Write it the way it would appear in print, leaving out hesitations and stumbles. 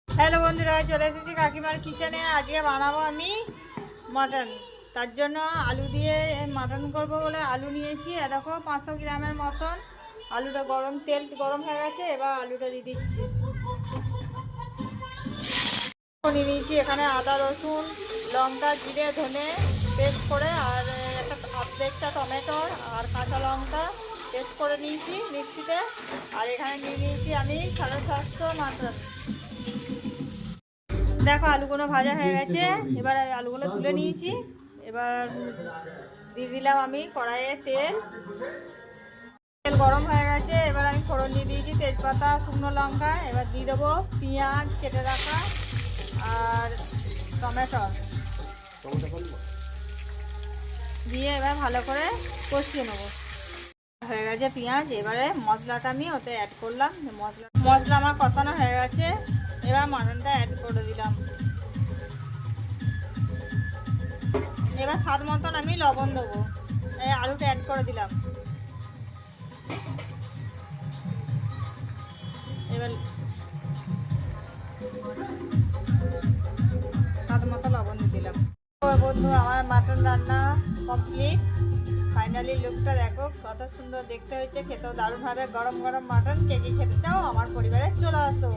Hello বন্ধুরা, চলে এসেছি কাকিমার কিচেনে। আজকে বানাবো আমি মাটন। তার জন্য আলু দিয়ে মাটন করব বলে আলু নিয়েছি। দেখো 500 গ্রামের মতন। আলুটা তেল গরম হয়ে গেছে, এবার আলুটা দিয়ে দিচ্ছি। নিয়ে নিয়েছি এখানে আদা, রসুন, লঙ্কা, জিরে, ধনে পেস্ট করে, আর একটা টমেটো আর কাঁচা লঙ্কা পেস্ট করে নিয়েছি মিক্সিতে। আর এখানে নিয়ে নিয়েছি আমি 750 মাটন। দেখো আলুগুলো ভাজা হয়ে গেছে, এবার আলুগুলো তুলে নিয়েছি। এবার দিয়ে দিলাম আমি কড়াইয়ে তেল। তেল গরম হয়ে গেছে, এবার আমি ফোড়ন দিয়ে দিয়েছি তেজপাতা, শুকনো লঙ্কা। এবার দিয়ে দেবো পেঁয়াজ কেটে রাখা আর টমেটো দিয়ে এবার ভালো করে কষিয়ে নেবো। হয়ে গেছে পেঁয়াজ, এবারে মশলাটা আমি ওতে অ্যাড করলাম। মশলা আমার কষানো হয়ে গেছে, এবার মাটনটা অ্যাড করে দিলাম। এবার স্বাদ মতন আমি লবণ দেবো। এই আলুটা অ্যাড করে দিলাম। এবার স্বাদ মতো লবণ দিয়ে দিলাম। বন্ধু, আমার মাটন রান্না কমপ্লিট। ফাইনালি লুকটা দেখো, কত সুন্দর দেখতে হয়েছে, খেতেও দারুণ হবে। গরম গরম মাটন কে কে খেতে চাও আমার পরিবারে চলে আসো।